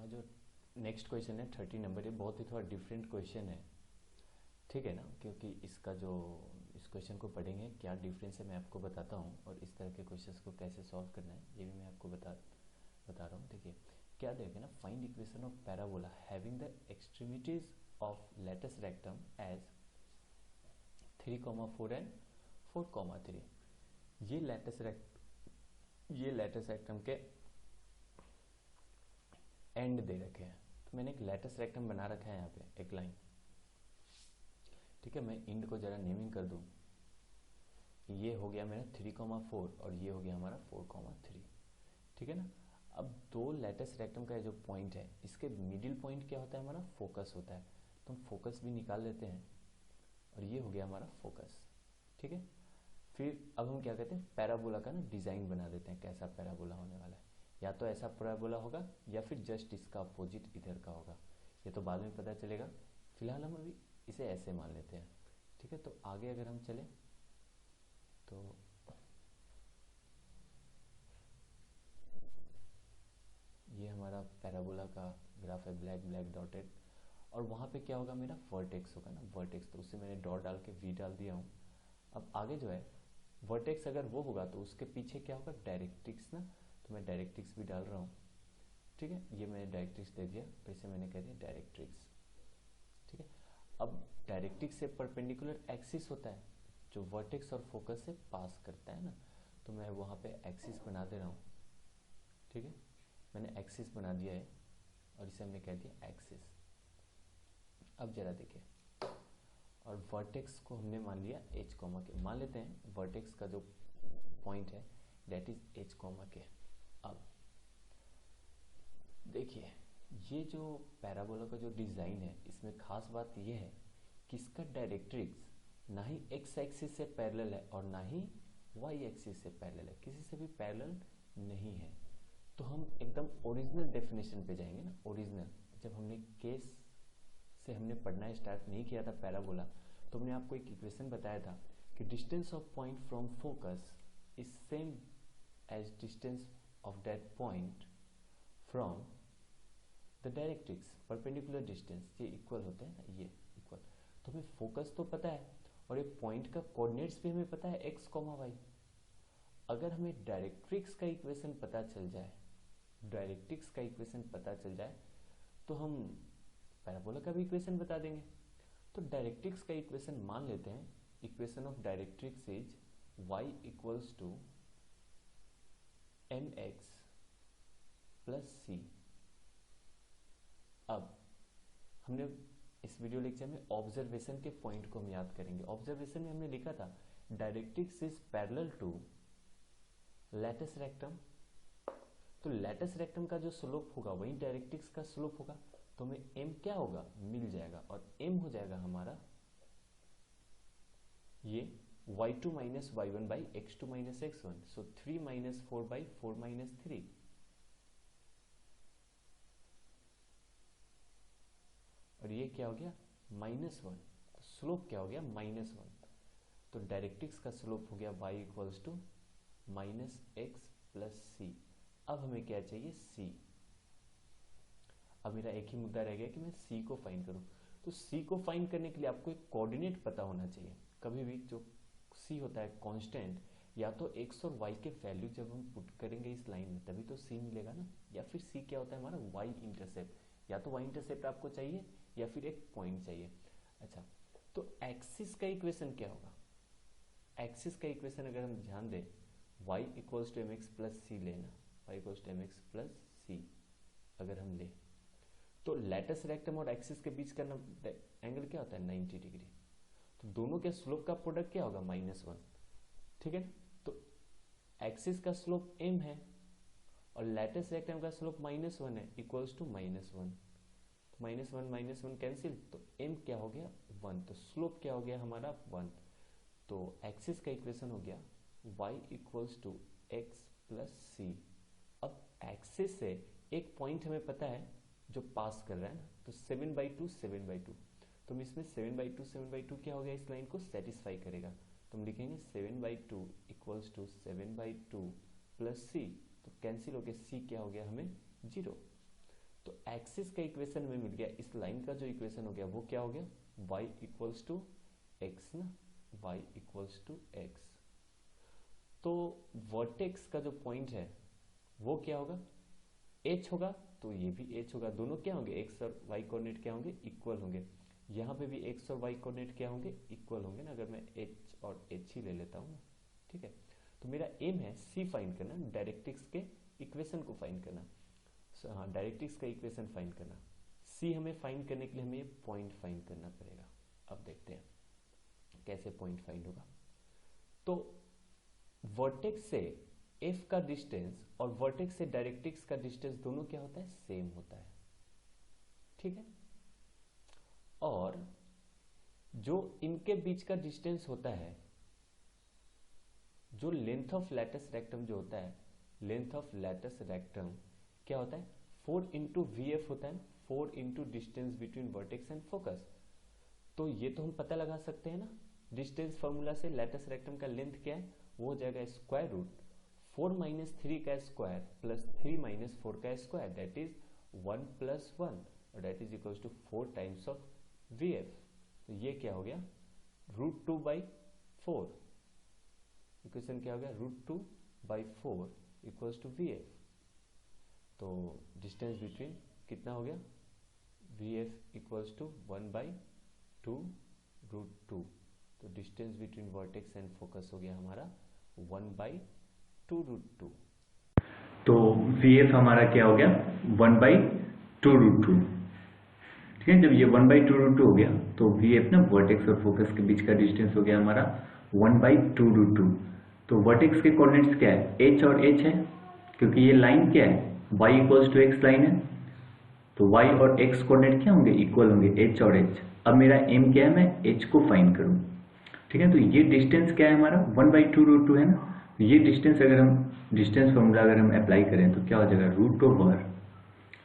जो next question है 30 number, ये बहुत ही थोड़ा डिफरेंट क्वेश्चन है, ठीक है ना। क्योंकि इसका जो इस क्वेश्चन को पढ़ेंगे क्या डिफरेंस है मैं आपको बताता हूँ, और इस तरह के क्वेश्चंस को कैसे सॉल्व करना है ये भी मैं आपको बता रहा हूँ। देखिए क्या देगा ना, find equation of parabola having the extremities of latus rectum as 3,4 and 4,3। ये लेटस रेक्टम के एंड दे रखे हैं। तो मैंने एक लेटस रेक्टम बना रखा है यहाँ पे एक लाइन, ठीक है। मैं इंड को जरा नेमिंग कर दूं, ये हो गया मेरा 3,4 और ये हो गया हमारा 4,3, ठीक है ना। अब दो लेटस रेक्टम का जो पॉइंट है, इसके मिडिल पॉइंट क्या होता है, हमारा फोकस होता है। तो हम फोकस भी निकाल लेते हैं, और ये हो गया हमारा फोकस, ठीक है। फिर अब हम क्या कहते हैं, पैराबोला का ना डिजाइन बना देते हैं, कैसा पैराबोला होने वाला है। या तो ऐसा पैराबोला होगा या फिर जस्ट इसका अपोजिट इधर का होगा, ये तो बाद में पता चलेगा। फिलहाल हम अभी इसे ऐसे मान लेते हैं, ठीक है। तो आगे अगर हम चले तो ये हमारा पैराबोला का ग्राफ है, ब्लैक ब्लैक डॉटेड, और वहाँ पे क्या होगा, मेरा वर्टेक्स होगा ना, वर्टेक्स। तो उससे मैंने डॉट डाल के वी डाल दिया हूँ। अब आगे जो है वर्टेक्स अगर वो होगा तो उसके पीछे क्या होगा, डायरेक्ट्रिक्स ना। तो मैं डायरेक्ट्रिक्स भी डाल रहा हूँ, ठीक है। ये मैंने डायरेक्ट्रिक्स दे दिया, तो इसे मैंने कह दिया डायरेक्ट्रिक्स, ठीक है। अब डायरेक्ट्रिक्स से परपेंडिकुलर एक्सिस होता है जो वर्टेक्स और फोकस से पास करता है ना। तो मैं वहाँ पे एक्सिस बना दे रहा हूँ, ठीक है। मैंने एक्सिस बना दिया है और इसे हमने कह दिया एक्सिस। अब जरा देखिए, और वर्टेक्स को हमने मान लिया एच कॉमा के, मान लेते हैं वर्टेक्स का जो पॉइंट है दैट इज एच कॉमा के। अब देखिए ये जो पैराबोला का जो डिज़ाइन है, इसमें खास बात ये है कि इसका डायरेक्ट्रिक्स ना ही एक्स एक्सिस से पैरेलल है और ना ही वाई एक्सिस से पैरेलल है, किसी से भी पैरेलल नहीं है। तो हम एकदम ओरिजिनल डेफिनेशन पे जाएंगे ना, ओरिजिनल। जब हमने केस से हमने पढ़ना स्टार्ट नहीं किया था पैराबोला, तो हमने आपको एक इक्वेशन बताया था कि distance of point from focus is same as distance of that point from the directrix, perpendicular distance, ये इक्वल होते हैं ना, ये इक्वल। तो हमें फोकस तो पता है और ये पॉइंट का कोऑर्डिनेट्स भी हमें पता है एक्स कॉमा वाई। अगर हमें डायरेक्ट्रिक्स का इक्वेशन पता चल जाए, डायरेक्ट्रिक्स का इक्वेशन पता चल जाए तो हम पैराबोला का भी इक्वेशन बता देंगे। तो डायरेक्ट्रिक्स का इक्वेशन मान लेते हैं, equation of directrix is y equals to mx plus C. अब हमने इस वीडियो लेक्चर में ऑब्जर्वेशन के पॉइंट को हम याद करेंगे। ऑब्जर्वेशन में हमने लिखा था directrix is parallel to latus rectum. तो लेटस रेक्टम का जो स्लोप होगा वही डायरेक्ट्रिक्स का स्लोप होगा। तो हमें m क्या होगा, मिल जाएगा, और m हो जाएगा हमारा ये y2 minus y1 by x2 minus x1। So 3 minus 4 by 4 minus 3, और ये क्या हो गया -1। तो स्लोप क्या हो गया, -1। तो डायरेक्ट्रिक्स का स्लोप हो गया y equals to minus X plus C. अब हमें क्या चाहिए, c। अब मेरा एक ही मुद्दा रह गया कि मैं c को फाइंड करूं। तो c को फाइंड करने के लिए आपको एक कोऑर्डिनेट पता होना चाहिए। कभी भी जो c होता है कांस्टेंट, या तो x और y के वैल्यू जब हम पुट करेंगे इस लाइन में तभी तो c मिलेगा ना, या फिर c क्या होता है हमारा y इंटरसेप्ट। या तो y इंटरसेप्ट आपको चाहिए या फिर एक पॉइंट चाहिए। अच्छा, तो एक्सिस का इक्वेशन क्या होगा, एक्सिस का इक्वेशन अगर हम ध्यान दें y equals to mx plus C लेना, y equals to mx plus C अगर हम ले, तो लेटस रेक्टम और एक्सिस के बीच का एंगल क्या होता है, 90 डिग्री। तो दोनों के स्लोप का प्रोडक्ट क्या होगा, -1, ठीक है। तो एक्सिस का स्लोप m है और लेटस रेक्टम का स्लोप -1 है, इक्वल्स टू -1। तो -1 कैंसिल, तो m क्या हो गया, 1। तो स्लोप क्या हो गया हमारा, 1। तो एक्सिस का इक्वेशन हो गया y equals to X plus C. अब एक्सिस से एक पॉइंट हमें पता है जो पास कर रहा है ना, तो 7/2 7/2। तो हम इसमें 7/2 7/2 क्या हो गया, इस लाइन को सेटिस्फाई करेगा। तो हम लिखेंगे 7/2 इक्वल्स टू 7/2 प्लस सी। तो कैंसिल हो गया, सी क्या हो गया हमें 0। तो एक्सिस का इक्वेशन हमें मिल गया, इस लाइन का जो इक्वेशन हो गया वो क्या हो गया, y इक्वल्स टू एक्स ना, y इक्वल्स टू एक्स। तो वर्टेक्स का जो पॉइंट है वो क्या होगा, h होगा, तो ये भी h होगा, दोनों क्या होंगे, x और y कोऑर्डिनेट क्या होंगे, इक्वल होंगे। यहाँ पे भी x और y कोऑर्डिनेट क्या होंगे, इक्वल होंगे ना, अगर मैं h और h ही ले लेता हूँ ना, ठीक है। तो मेरा एम है c फाइंड करना, डायरेक्ट्रिक्स के इक्वेशन को फाइंड करना, हाँ डायरेक्ट्रिक्स का इक्वेशन फाइंड करना। c हमें फाइंड करने के लिए हमें पॉइंट फाइंड करना पड़ेगा। अब देखते हैं कैसे पॉइंट फाइंड होगा। तो वर्टेक्स से f का डिस्टेंस और वर्टेक्स से डायरेक्ट्रिक्स का डिस्टेंस दोनों क्या होता है, सेम होता है, ठीक है। और जो इनके बीच का डिस्टेंस होता है, जो लेंथ ऑफ लैटिस रेक्टम जो होता है, लेंथ ऑफ लैटिस रेक्टम क्या होता है, 4 इंटू VF होता है, 4 into distance between vertex and focus. तो ये तो हम पता लगा सकते हैं ना, डिस्टेंस फॉर्मूला से लैटिस रेक्टम का लेंथ क्या है, वो हो जाएगा स्क्वायर रूट 4 माइनस 3 का स्क्वायर प्लस 3 माइनस 4 का स्क्वायर, दैट इज 1 प्लस 1, और that is equals to 4 times of VF। तो ये क्या हो गया, √2/4, इक्वेशन क्या हो गया, √2/4 इक्वल्स टू VF। तो डिस्टेंस बिटवीन कितना हो गया, VF इक्वल्स टू 1/2 √2। तो distance between vertex and focus हो गया हमारा 1/2 √2। तो VF हमारा क्या हो गया, 1/2 √2, ठीक है। जब ये 1/2 √2 हो गया तो VF ना वर्टेक्स और फोकस के बीच का डिस्टेंस हो गया हमारा 1/2 √2। तो वर्टेक्स के कोऑर्डिनेट्स क्या है, h और h है, क्योंकि ये लाइन क्या है, y equals to x line है, तो y और x कोऑर्डिनेट क्या होंगे, इक्वल होंगे, h और h। अब मेरा एम क्या है, मैं h को फाइंड करूं, ठीक है। तो ये डिस्टेंस क्या है हमारा, 1/2 √2 है ना। ये डिस्टेंस अगर हम डिस्टेंस फॉर्मूला अगर हम अप्लाई करें तो क्या हो जाएगा, √,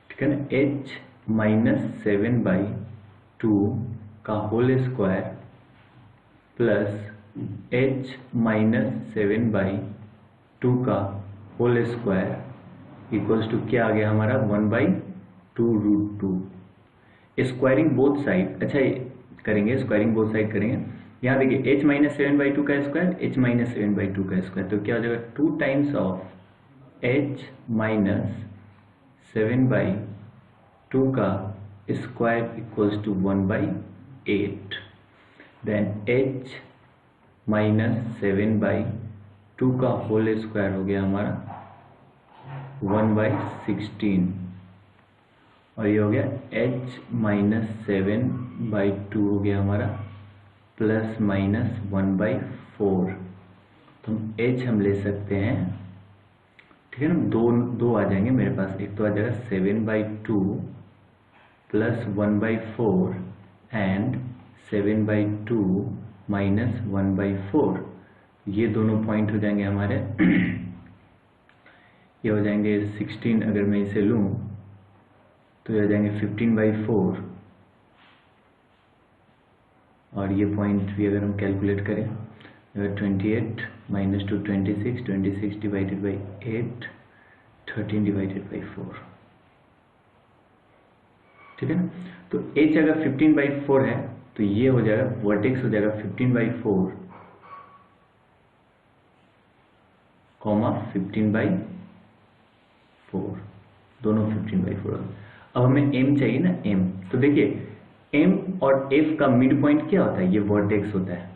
ठीक है ना, h माइनस 7/2 का whole square plus h minus 7/2 का होल स्क्वायर इक्वल्स टू क्या आ गया हमारा, 1/2 √2। स्क्वायरिंग बोथ साइड, अच्छा करेंगे, स्क्वायरिंग बोथ साइड करेंगे। यहाँ देखिए h माइनस 7/2 का स्क्वायर, h माइनस 7/2 का स्क्वायर, तो क्या हो जाएगा, 2 टाइम्स ऑफ h माइनस 7/2 का square equals to 1/8। Then h minus 7/2 का होल स्क्वायर हो गया हमारा 1/16, और ये हो गया h माइनस 7/2 हो गया हमारा प्लस माइनस 1/4। तो h हम ले सकते हैं, ठीक है ना, दो आ जाएंगे मेरे पास, एक तो आ जाएगा 7/2 प्लस 1/4 एंड 7/2 माइनस 1/4, ये दोनों पॉइंट हो जाएंगे हमारे ये हो जाएंगे 16, अगर मैं इसे लूं तो ये हो जाएंगे 15/4, और ये पॉइंट भी अगर हम कैलकुलेट करें, 28 minus 2 26, 26 divided by 8, 13 divided by 4, ठीक है ना। तो h अगर 15/4 है तो ये हो जाएगा, वर्टेक्स हो जाएगा 15/4 कॉमा 15/4, दोनों 15/4। अब हमें m चाहिए ना, m, तो देखिए m और f का मिड पॉइंट क्या होता है, ये वर्टेक्स होता है।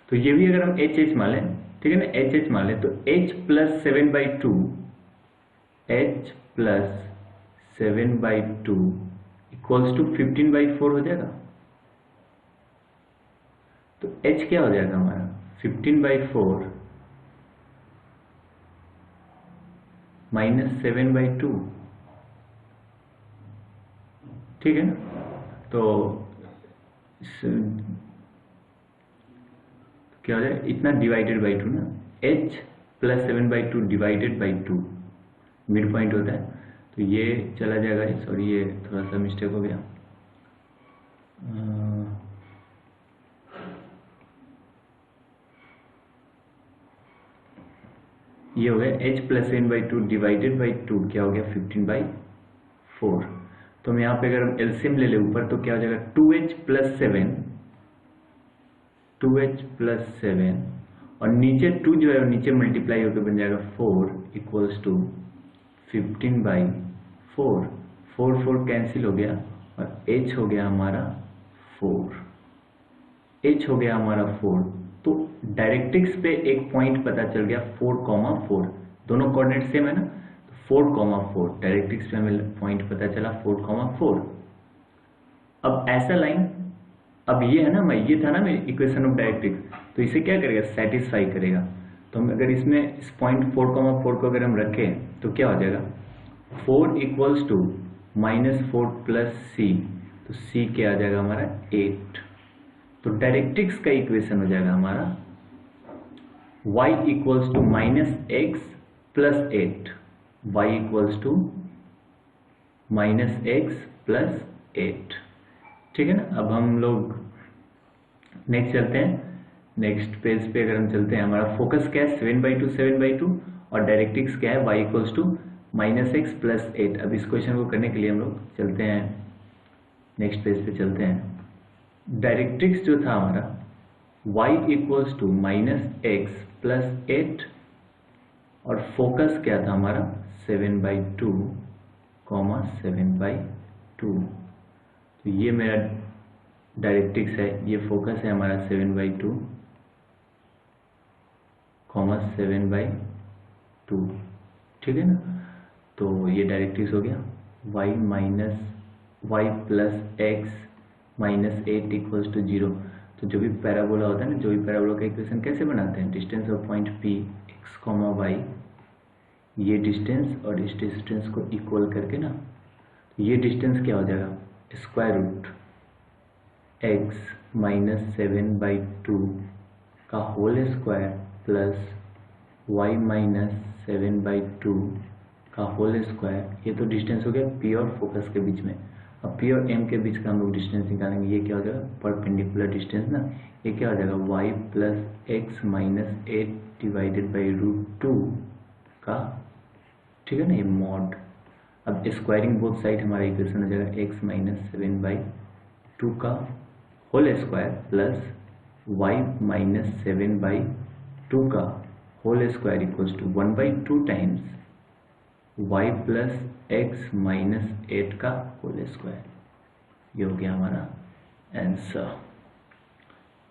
तो ये भी अगर हम h मान लें, ठीक है ना, h मान लें, तो h plus 7/2, h plus 7/2 equals to 15/4 हो जाएगा। तो h क्या हो जाएगा हमारा, 15/4 माइनस 7/2, ठीक है ना। तो क्या हो जाएगा, इतना डिवाइडेड बाई 2 ना, h plus 7/2 divided by 2 mid point होता है, तो ये चला जाएगा, सॉरी ये थोड़ा सा मिस्टेक हो गया, ये हो गया h प्लस 7/2 डिवाइडेड बाई 2, क्या हो गया 15/4, 4। तो हम यहाँ पे अगर हम एलसीएम ले ले ऊपर तो क्या हो जाएगा 2h प्लस 7, 2h प्लस 7 और नीचे 2 जो है नीचे मल्टीप्लाई होकर बन जाएगा 4 इक्वल्स टू 15/4। 4 4 कैंसिल हो गया और h हो गया हमारा 4, h हो गया हमारा 4। तो डायरेक्ट्रिक्स पे एक पॉइंट पता चल गया 4,4, दोनों कोऑर्डिनेट सेम है ना, 4,4 डायरेक्ट्रिक्स पे हमें पॉइंट पता चला 4,4। अब ऐसा लाइन, अब ये है ना, ये था ना मेरी इक्वेशन ऑफ डायरेक्ट्रिक्स, तो इसे क्या करेगा, सेटिस्फाई करेगा। तो हम अगर इसमें इस पॉइंट 4,4 को अगर हम रखें तो क्या हो जाएगा, 4 इक्वल्स टू -4 प्लस सी, तो सी क्या आ जाएगा हमारा 8। तो डायरेक्ट्रिक्स का इक्वेशन हो जाएगा हमारा y equals to -x plus 8, y equals to -x plus 8। ठीक है ना। अब हम लोग नेक्स्ट चलते हैं, नेक्स्ट पेज पे अगर हम चलते हैं, हमारा फोकस क्या है 7/2 7/2 और डायरेक्ट्रिक्स क्या है y equals to -x plus 8। अब इस क्वेश्चन को करने के लिए हम लोग चलते हैं नेक्स्ट पेज पे चलते हैं। डायरेक्ट्रिक्स जो था हमारा y equals to -x plus 8 और फोकस क्या था हमारा 7/2, 7/2। तो ये मेरा डायरेक्ट्रिक्स है, ये फोकस है हमारा 7/2, 7/2। ठीक है ना। तो ये डायरेक्ट्रिक्स हो गया y plus x -8 equals to 0। तो जो भी पैराबोला होता है ना, जो भी पैराबोला का इक्वेशन कैसे बनाते हैं, distance of point P x, y, ये डिस्टेंस और इस डिस्टेंस को इक्वल करके ना, ये डिस्टेंस क्या हो जाएगा, स्क्वायर रूट x -7/2 का होल स्क्वायर प्लस y -7/2 का होल स्क्वायर। ये तो डिस्टेंस हो गया P और फोकस के बीच में। अब P और M के बीच का हम लोग डिस्टेंस निकालेंगे, ये क्या हो जाएगा परपेंडिकुलर डिस्टेंस ना, ये क्या हो जाएगा y plus x -8 divided by √2 का, ठीक है ना, ये मॉड। अब स्क्वायरिंग बोथ साइड हमारा इक्वेशन हो जाएगा x -7/2 का होल स्क्वायर प्लस y -7/2 का whole square equals to 1/2 times y plus x -8 का होल स्क्वायर। ये हो गया हमारा आंसर।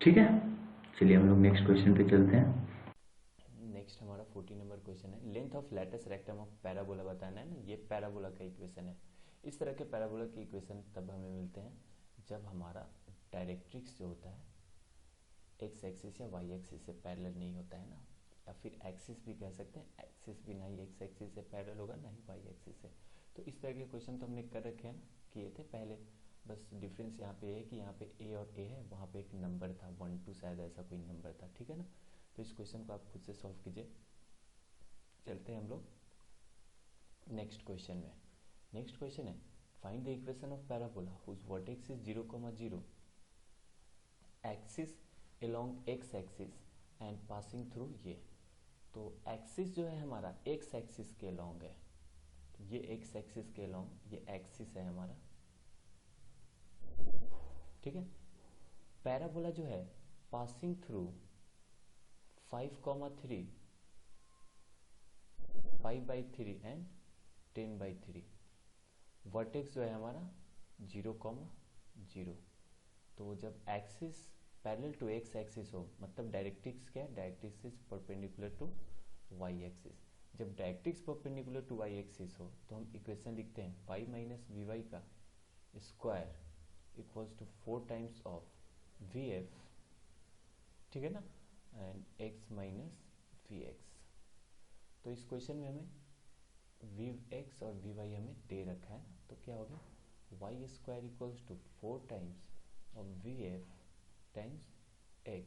ठीक है, चलिए हम लोग नेक्स्ट क्वेश्चन पे चलते हैं। नेक्स्ट हमारा 14 नंबर क्वेश्चन है, length of latus rectum of parabola बताना है ना। ये पैराबोला का इक्वेशन है। इस तरह के पैराबोला की इक्वेशन तब हमें मिलते हैं जब हमारा डायरेक्ट्रिक्स जो होता है एक्स एक्सिस या वाई एक्सिस से पैरेलल नहीं होता है ना, या फिर एक्सिस भी कह सकते हैं, एक्सिस भी ना ही एक्स एक्सिस से पैरेलल होगा ना ही वाई एक्सिस से। तो इस तरह के क्वेश्चन तो हमने कर रखे हैं ना, किए थे पहले। बस डिफरेंस यहाँ पे है कि यहाँ पे ए और ए है, वहाँ पे एक नंबर था 1 2 शायद ऐसा कोई नंबर था। ठीक है ना। तो इस क्वेश्चन को आप खुद से सॉल्व कीजिए। चलते हैं हम लोग नेक्स्ट क्वेश्चन में। नेक्स्ट क्वेश्चन है, find the equation of parabola whose vertex is 0,0 axis along x axis and passing through ये। तो एक्सिस जो है हमारा x एक्सिस के along है, तो ये x एक्सिस के along ये एक्सिस है हमारा। ठीक है। पैराबोला जो है पासिंग थ्रू 5,3, 5/3 एंड 10/3। वर्टेक्स जो है हमारा 0,0। तो जब axis parallel to X axis हो, मतलब डायरेक्ट्रिक्स क्या है, directrix is perpendicular to Y axis. जब directrix perpendicular to Y axis हो तो हम इक्वेशन लिखते हैं y माइनस वी वाई का square equals to 4 times of V F, ठीक है ना, and x minus V X. तो इस क्वेश्चन में हमें वी एक्स और वी वाई हमें दे रखा है ना, तो क्या हो गया y square equals to 4 times of V F times x।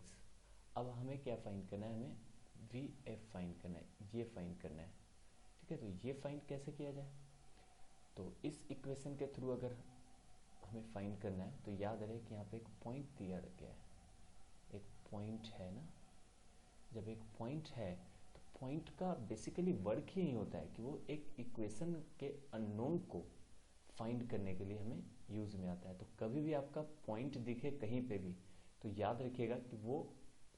अब हमें क्या फाइंड करना है, हमें वी एफ फाइंड करना है, ये फाइंड करना है। ठीक है, तो ये फाइंड कैसे किया जाए, तो इस इक्वेशन के थ्रू अगर हमें फाइंड करना है तो याद रहे कि यहाँ पे एक पॉइंट दिया गया है, एक पॉइंट है ना। जब एक पॉइंट है तो पॉइंट का बेसिकली वर्क ही नहीं होता है कि वो एक इक्वेशन के अननोन को फाइंड करने के लिए हमें यूज में आता है। तो कभी भी आपका पॉइंट दिखे कहीं पे भी तो याद रखिएगा कि वो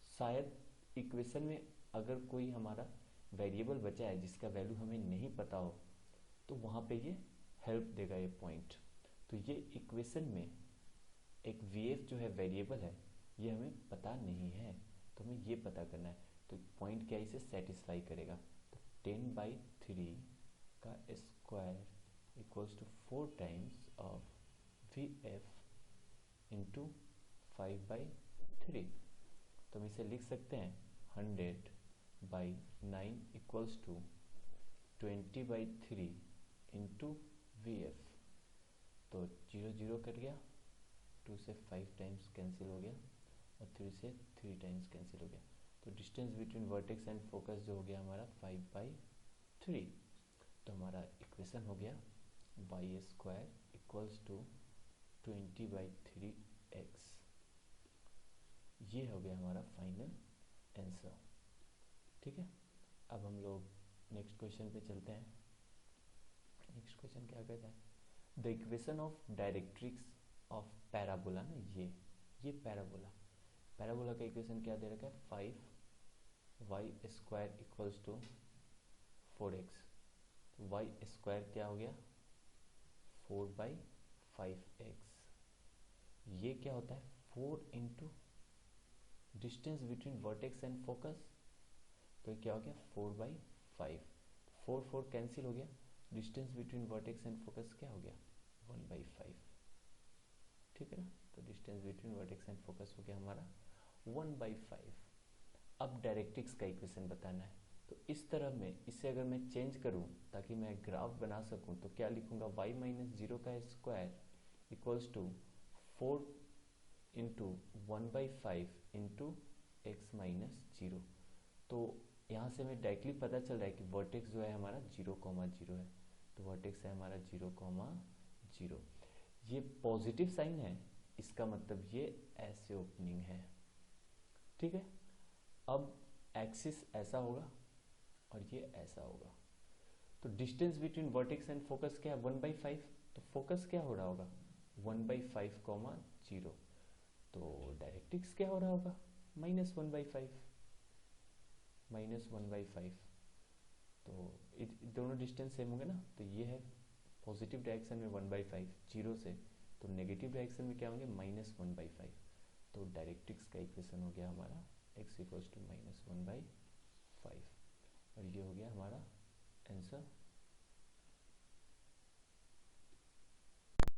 शायद इक्वेशन में अगर कोई हमारा वेरिएबल बचा है जिसका वैल्यू हमें नहीं पता हो तो वहाँ पे ये हेल्प देगा ये पॉइंट। तो ये इक्वेशन में एक VF जो है वेरिएबल है ये हमें पता नहीं है, तो हमें ये पता करना है। तो पॉइंट क्या इसे सेटिस्फाई करेगा। तो 10/3 का square equals to 4 times of VF into 5/3। तो हम इसे लिख सकते हैं 100/9 इक्वल्स टू 20/3 इंटू VF। तो 0 0 कट गया, 2 से 5 टाइम्स कैंसिल हो गया और 3 से 3 टाइम्स कैंसिल हो गया। तो distance between vertex and focus जो हो गया हमारा 5/3। तो हमारा इक्वेशन हो गया y square equals to 20/3x। ये हो गया हमारा फाइनल आंसर। ठीक है, अब हम लोग नेक्स्ट क्वेश्चन पे चलते हैं। नेक्स्ट क्वेश्चन क्या कहता है, the equation of directrix of parabola ना, ये पैराबोला का इक्वेशन क्या दे रखा है 5y square equals to 4x। तो y स्क्वायर क्या हो गया 4/5x। ये क्या होता है 4 into distance between vertex and focus, तो ये क्या हो गया 4/5। 4 कैंसिल हो गया, distance between vertex and focus क्या हो गया 1/5। ठीक है ना, तो distance between vertex and focus हो गया हमारा 1/5। अब डायरेक्ट्रिक्स का इक्वेशन बताना है। तो इस तरह में इसे अगर मैं चेंज करूं ताकि मैं ग्राफ बना सकूं तो क्या लिखूंगा y - 0 का square equals to 4 into 1/5 into x - 0। तो यहाँ से हमें डायरेक्टली पता चल रहा है कि वर्टेक्स जो है हमारा 0,0 है। तो वर्टेक्स है हमारा 0,0। ये पॉजिटिव साइन है, इसका मतलब ये ऐसे ओपनिंग है। ठीक है, अब एक्सिस ऐसा होगा और ये ऐसा होगा। तो distance between vertex and focus क्या है 1/5। तो फोकस क्या हो रहा होगा 1/5, 0। तो डायरेक्ट्रिक्स क्या हो रहा होगा -1/5। तो दोनों डिस्टेंस सेम होंगे ना, तो ये है पॉजिटिव डायरेक्शन में 1/5 0 से, तो नेगेटिव डायरेक्शन में क्या होंगे -1/5। तो डायरेक्ट्रिक्स का इक्वेशन हो गया हमारा x इक्वल्स टू -1/5 और ये हो गया हमारा आंसर।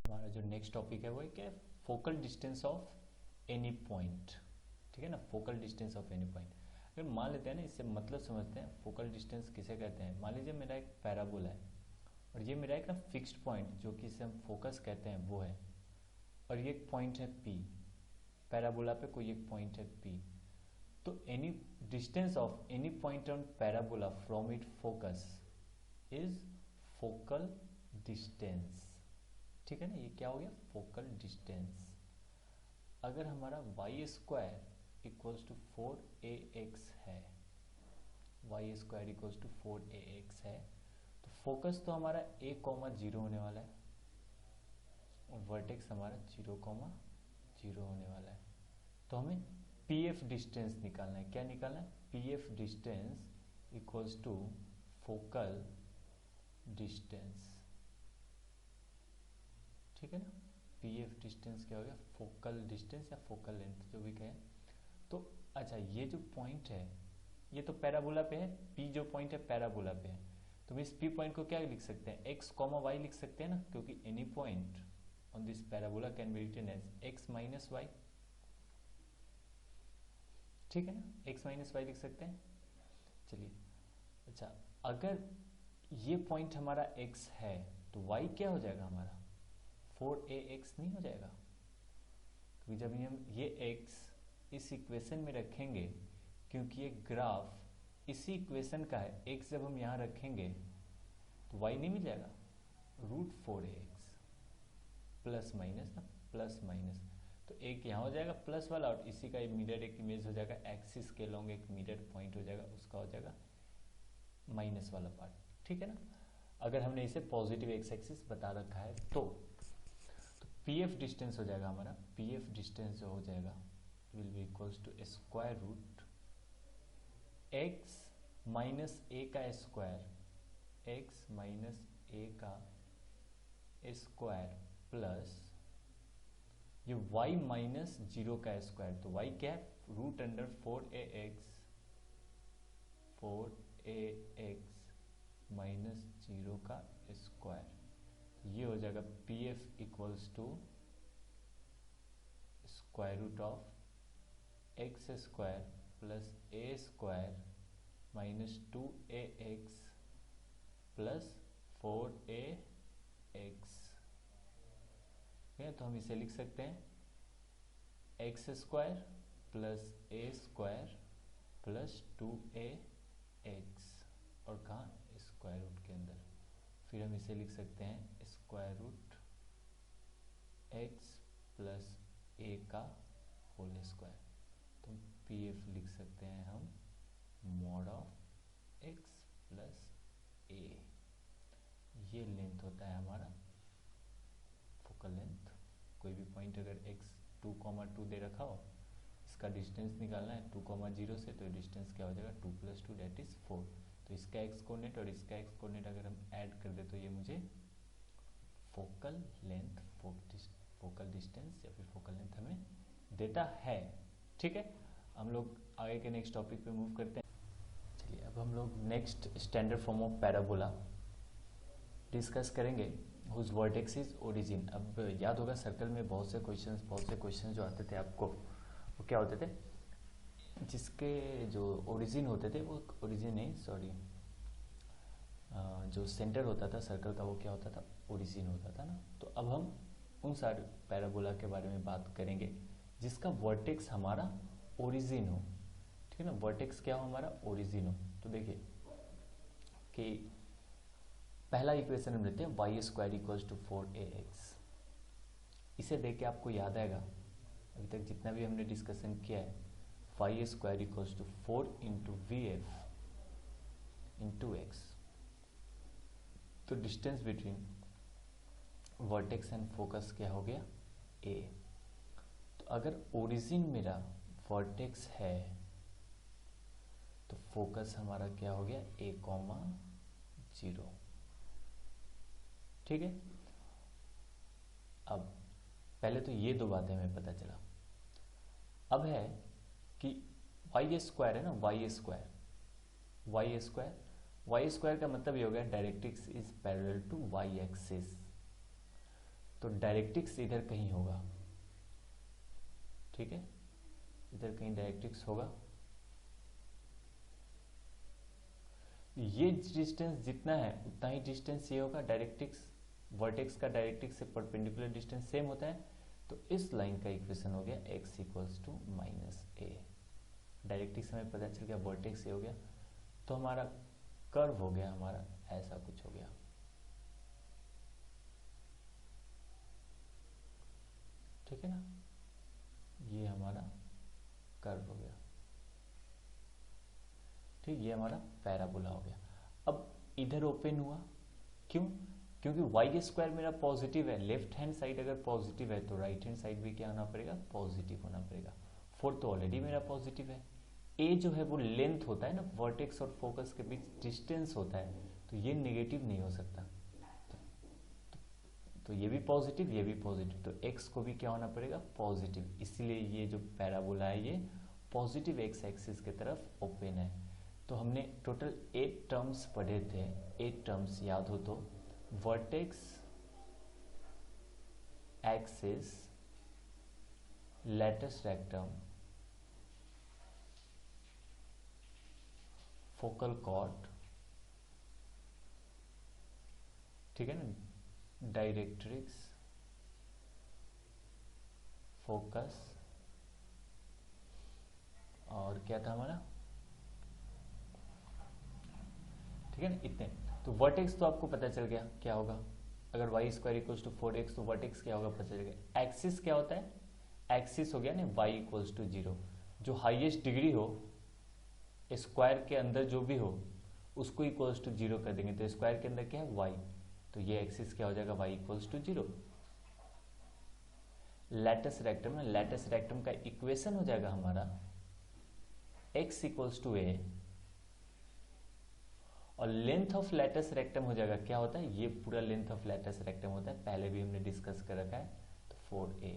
हमारा जो नेक्स्ट टॉपिक है वो है क्या, focal distance of any point. ठीक है ना, focal distance of any point. अगर मान लेते हैं ना, इससे मतलब समझते हैं फोकल डिस्टेंस किसे कहते हैं। मान लीजिए मेरा एक पैराबोला है और ये मेरा एक ना फिक्स्ड पॉइंट जो कि इसे हम फोकस कहते हैं वो है, और ये एक पॉइंट है P। पैराबोला पे कोई एक पॉइंट है P। तो any distance of any point on parabola from it focus is focal distance. ठीक है ना, ये क्या हो गया फोकल डिस्टेंस। अगर हमारा y square equals to 4ax है, y square equals to 4ax है, तो फोकस तो हमारा a,0 होने वाला है और वर्टेक्स हमारा 0,0 होने वाला है। तो हमें pf डिस्टेंस निकालना है। क्या निकालना है pf distance equals to focal distance. ठीक है ना, pf डिस्टेंस क्या हो गया फोकल डिस्टेंस या फोकल लेंथ जो भी कहें। तो अच्छा, ये जो पॉइंट है ये तो पैराबोला पे है, p जो पॉइंट है पैराबोला पे है, तो इस p पॉइंट को क्या लिख सकते हैं x, y लिख सकते हैं ना, क्योंकि any point on this parabola can be written as x - y। ठीक है ना, x - y लिख सकते हैं। चलिए, अच्छा अगर ये पॉइंट हमारा x है तो y क्या हो जाएगा हमारा 4ax नहीं हो जाएगा, क्योंकि जब हम ये x इस इक्वेशन में रखेंगे, क्योंकि ये ग्राफ इसी इक्वेशन का है, x जब हम यहाँ रखेंगे तो y नहीं मिल जाएगा √4ax प्लस माइनस ना, प्लस माइनस, तो एक यहाँ हो जाएगा प्लस वाला और इसी का मिरर एक इमेज हो जाएगा, एक्सिस के लॉन्ग एक मिरर पॉइंट हो जाएगा, उसका हो जाएगा माइनस वाला पार्ट। ठीक है ना, अगर हमने इसे पॉजिटिव एक्स एक्सिस बता रखा है तो पी एफ डिस्टेंस हो जाएगा हमारा, पी एफ डिस्टेंस जो हो जाएगा will be equals to square root X minus A का स्क्वायर, एक्स माइनस ए का स्क्वायर प्लस ये y माइनस 0 का स्क्वायर, तो y क्या है, रूट अंडर 4ax माइनस 0 का स्क्वायर, ये हो जाएगा P F equals to square root of x square plus a square minus 2ax plus 4ax। तो हम इसे लिख सकते हैं x square plus a square plus 2ax, और कहाँ, स्क्वायर रूट के अंदर, फिर हम इसे लिख सकते हैं स्क्वायर रूट एक्स प्लस ए का होल स्क्वायर, तो पी एफ लिख सकते हैं हम मॉड ऑफ एक्स प्लस ए, ये लेंथ होता है हमारा फोकल लेंथ। कोई भी पॉइंट अगर x 2,2 दे रखा हो, इसका डिस्टेंस निकालना है 2,0 से, तो डिस्टेंस क्या हो जाएगा 2 + 2 दैट इज 4, तो इसका x कोऑर्डिनेट और इसका x कोऑर्डिनेट अगर हम ऐड कर दे तो ये मुझे फोकल लेंथ, फोकल डिस्टेंस या फिर फोकल लेंथ हमें देता है। ठीक है, हम लोग आगे के नेक्स्ट टॉपिक पे मूव करते हैं। चलिए अब हम लोग next standard form of parabola discuss करेंगे, हुज वर्टेक्स इज ओरिजिन। अब याद होगा सर्कल में बहुत से क्वेश्चंस जो आते थे आपको, वो क्या होते थे, जिसके जो ओरिजिन होते थे, वो ओरिजिन नहीं सॉरी, जो सेंटर होता था सर्कल का वो क्या होता था, ओरिजिन होता था ना। तो अब हम उन सारे पैराबोला के बारे में बात करेंगे जिसका वर्टेक्स हमारा ओरिजिन हो। ठीक है ना, वर्टेक्स क्या हो, हमारा ओरिजिन हो। तो देखिए कि पहला इक्वेशन हम लेते हैं y square equals to 4ax। इसे देख के आपको याद आएगा अभी तक जितना भी हमने डिस्कशन किया है, y square equals to 4 into V F into X. तो distance between vertex and focus क्या हो गया, a। तो अगर ओरिजिन मेरा वर्टेक्स है तो फोकस हमारा क्या हो गया, a,0। ठीक है, अब पहले तो ये दो बातें हमें पता चला। अब है कि y स्क्वायर है ना, y स्क्वायर का मतलब ये हो गया directrix is parallel to y axis, तो डायरेक्ट्रिक्स इधर कहीं होगा। ठीक है, इधर कहीं डायरेक्ट्रिक्स होगा। ये डिस्टेंस जितना है उतना ही डिस्टेंस ये होगा, डायरेक्ट्रिक्स वर्टेक्स का डायरेक्ट्रिक्स से परपेंडिकुलर डिस्टेंस सेम होता है। तो इस लाइन का इक्वेशन हो गया x equals to -a। Directrix हमें पता चल गया, वर्टेक्स ये हो गया, तो हमारा कर्व हो गया, हमारा ऐसा कुछ हो गया। ठीक है ना, ये हमारा कर्व हो गया। ठीक, ये हमारा पैराबोला हो गया। अब इधर ओपन हुआ, क्यों, क्योंकि y स्क्वायर मेरा पॉजिटिव है, लेफ्ट हैंड साइड अगर पॉजिटिव है तो राइट हैंड साइड भी क्या होना पड़ेगा, पॉजिटिव होना पड़ेगा। 4 तो ऑलरेडी मेरा पॉजिटिव है। a जो है वो लेंथ होता है ना, वर्टेक्स और फोकस के बीच डिस्टेंस होता है, तो ये नेगेटिव नहीं हो सकता। तो ये भी पॉजिटिव, ये भी पॉजिटिव, तो x को भी क्या होना पड़ेगा, पॉजिटिव। इसीलिए ये जो पैराबोला है ये पॉजिटिव x एक्सिस की तरफ ओपन है। तो हमने टोटल 8 टर्म्स पढ़े थे। 8 टर्म्स याद हो तो, vertex, axis, lattice rectum, focal cord, ठीक है ना, डायरेक्ट्रिक्स, फोकस, और क्या था हमारा, ठीक है ना, इतने। तो वर्टेक्स तो आपको पता चल गया क्या होगा, अगर y square equals to 4x तो वर्टेक्स क्या होगा पता चल गया। एक्सिस क्या होता है, एक्सिस हो गया ना y इक्वल्स टू 0, जो हाईएस्ट डिग्री हो स्क्वायर के अंदर जो भी हो उसको इक्वल्स टू 0 कर देंगे तो स्क्वायर के अंदर क्या है y, तो ये एक्सिस क्या हो जाएगा y equals to 0। Latus rectum में लैटिस रेक्टम का इक्वेशन हो जाएगा हमारा x इक्वल्स टू a, और लेंथ ऑफ लैटिस रेक्टम हो जाएगा, क्या होता है ये पूरा लेंथ ऑफ लैटिस रेक्टम होता है, पहले भी हमने डिस्कस कर रखा है, तो 4a।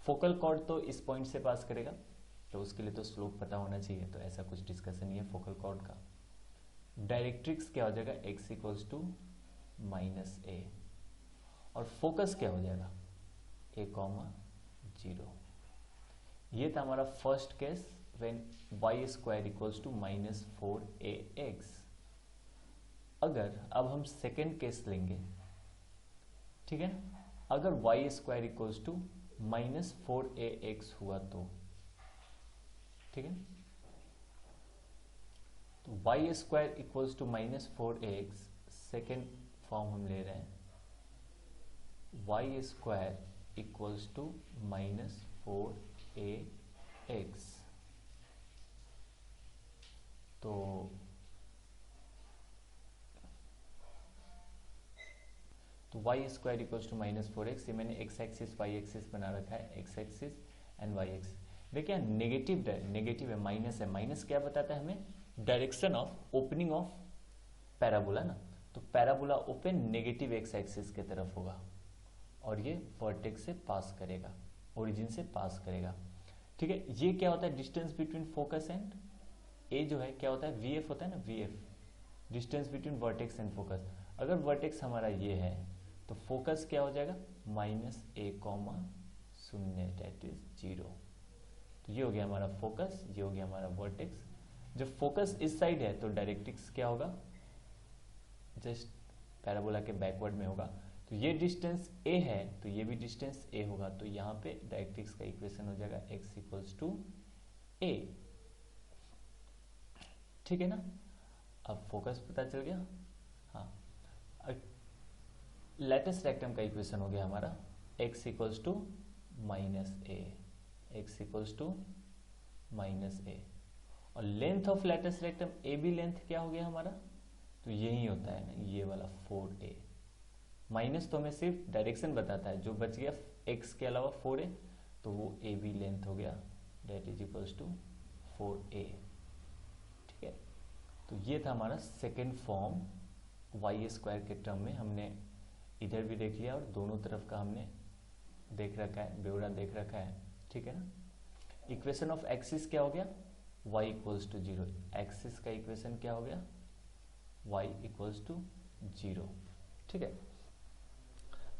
फोकल कॉर्ड तो इस पॉइंट से पास करेगा, तो उसके लिए तो स्लोप पता होना चाहिए, तो ऐसा कुछ डिस्कशन नहीं है फोकल कॉर्ड का। डायरेक्ट्रिक्स क्या हो जाएगा x equals to minus a, और फोकस क्या हो जाएगा a, 0। ये था हमारा first case when y square equals to minus 4ax। अगर अब हम सेकेंड केस लेंगे, ठीक है ना, अगर y square equals to minus 4ax हुआ तो, ठीक है, तो y square equals to minus 4ax, second form हम ले रहे हैं, y square equals to minus 4ax। तो y square equals to minus 4x, ये मैंने x एक्सिस y एक्सिस बना रखा है, x axis and y axis. देखिए नेगेटिव है, माइनस क्या बताता है हमें, direction of opening of parabola ना, तो parabola open negative x axis के तरफ होगा, और ये वर्टेक्स से पास करेगा, ओरिजिन से पास करेगा, ठीक है। ये क्या होता है डिस्टेंस बिटवीन फोकस एंड ए, जो है क्या होता है vf होता है ना, vf distance between vertex and focus. अगर वर्टेक्स हमारा ये है तो फोकस क्या हो जाएगा माइनस a, 0 दैट इज 0। तो ये हो गया हमारा फोकस, ये हो गया हमारा वर्टेक्स। जब फोकस इस साइड है तो डायरेक्ट्रिक्स क्या होगा, जस्ट पैराबोला के बैकवर्ड में होगा, तो ये डिस्टेंस a है तो ये भी डिस्टेंस a होगा, तो यहाँ पे डायरेक्ट्रिक्स का इक्वेशन हो जाएगा x इक्वल्स टू a, ठीक है ना। अब फोकस पता चल गया। हाँ, लैटिस रेक्टम का इक्वेशन हो गया हमारा x equals to minus a, x equals to minus a, और length of latus rectum A B length क्या हो गया हमारा, तो यही होता है ना ये वाला 4a। माइनस तो हमें सिर्फ डायरेक्शन बताता है, जो बच गया x के अलावा 4a, तो वो ए बी लेंथ हो गया, date is equals to 4a, ठीक है। तो ये था हमारा सेकेंड फॉर्म y स्क्वायर के टर्म में, हमने इधर भी देख लिया और दोनों तरफ का हमने देख रखा है, ब्यौरा देख रखा है, ठीक है ना। इक्वेशन ऑफ एक्सिस क्या हो गया y इक्वल्स टू 0, एक्सिस का इक्वेशन क्या हो गया y इक्वल्स टू 0, ठीक है।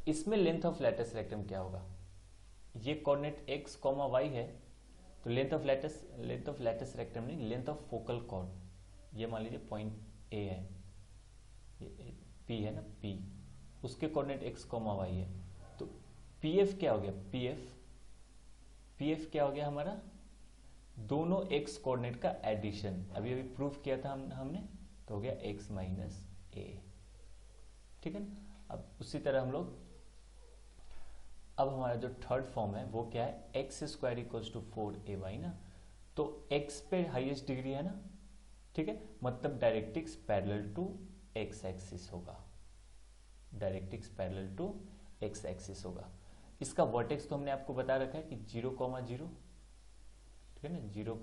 इसमें लेंथ ऑफ लैटिस रेक्टम क्या होगा, ये कोऑर्डिनेट x, y है, तो लेंथ ऑफ लैटिस रेक्टम नहीं, लेंथ ऑफ फोकल कॉर्ड, ये मान लीजिए पॉइंट A है, ये P है ना, P, उसके कोऑर्डिनेट x, y है, तो PF क्या हो गया, PF क्या हो गया हमारा, दोनों x कोऑर्डिनेट का एडिशन, अभी प्रूफ किया था हमने, तो हो गया x माइनस a, ठीक है ना। अब उसी तरह हम लोग, अब हमारा जो थर्ड फॉर्म है वो क्या है, x square equals to 4ay ना, तो x पे हाईएस्ट डिग्री है ना, ठीक है, मतलब directrix parallel to x axis होगा, directrix parallel to x axis होगा। इसका वर्टेक्स तो हमने आपको बता रखा है कि 0, 0, ठीक है ना, 0,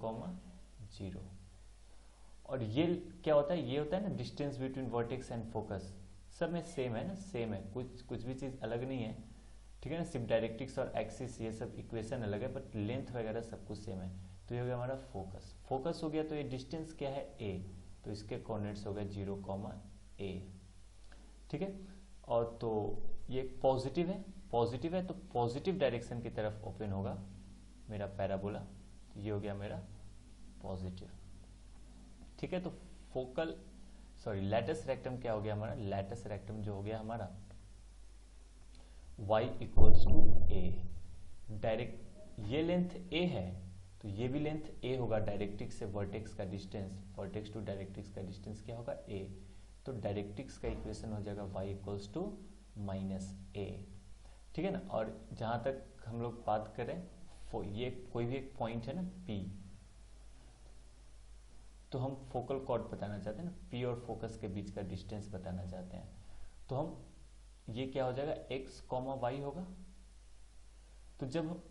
0, और ये क्या होता है, ये होता है ना distance between vertex and focus, सब में सेम है ना, सेम है, कुछ भी चीज अलग नहीं है, ठीक है ना, सिर्फ डायरेक्ट्रिक्स और एक्सिस ये सब इक्वेशन अलग है, बट लेंथ वगैरह सब कुछ सेम है। तो ये हो गया हमारा फोकस हो गया, तो ये डिस्टेंस क्या है a, तो इसके कोऑर्डिनेट्स हो गए 0, a, ठीक है। और तो ये पॉजिटिव है, तो पॉजिटिव डायरेक्शन की तरफ ओपन होगा मेरा पैराबोला, तो ये हो गया मेरा पॉजिटिव, ठीक है। तो लैटिस रेक्टम क्या हो गया हमारा, लैटिस रेक्टम जो हो गया हमारा y equals to a, direct ये लेंथ a है तो ये भी लेंथ a होगा, डायरेक्ट्रिक्स से वर्टेक्स का डिस्टेंस, वर्टेक्स टू डायरेक्ट्रिक्स का डिस्टेंस क्या होगा a, तो डायरेक्ट्रिक्स का इक्वेशन हो जाएगा y equals to minus a, ठीक है ना। और जहां तक हम लोग बात करें, ये कोई भी एक पॉइंट है ना P, तो हम फोकल कॉर्ड बताना चाहते हैं ना, पी और फोकस के बीच का डिस्टेंस बताना चाहते हैं। तो हम ये क्या हो जाएगा, x कॉमा वाई होगा। तो जब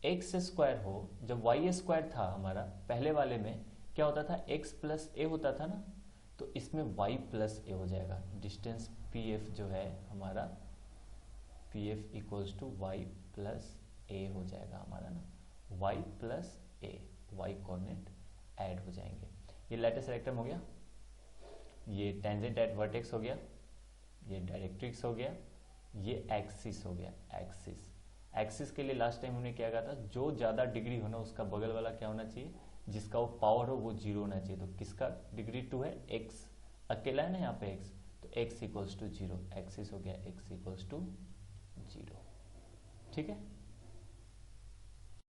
एक्स स्क्वायर हो, जब वाई स्क्वायर था हमारा पहले वाले में क्या होता था, x प्लस ए होता था ना, तो इसमें y प्लस ए हो जाएगा। डिस्टेंस पी एफ जो है हमारा, P F equals to Y plus A हो जाएगा हमारा ना, y plus A, Y coordinate add हो जाएंगे। ये लेटेस्ट रेक्टम हो गया, ये टेंजेंट एट वर्टेक्स हो गया, ये डायरेक्ट्रिक्स हो गया, ये एक्सिस हो गया। एक्सिस एक्सिस के लिए लास्ट टाइम हमने क्या कहा था, जो ज़्यादा डिग्री हो ना उसका बगल वाला क्या होना चाहिए, जिसका वो पावर हो वो जीरो होना चाहिए। तो किसका डिग्री 2 है, एक्स अकेला है ना यहाँ पे एक्स, तो x equals to zero, axis हो गया एक्स इक्वल्स टू जीरो। ठीक है।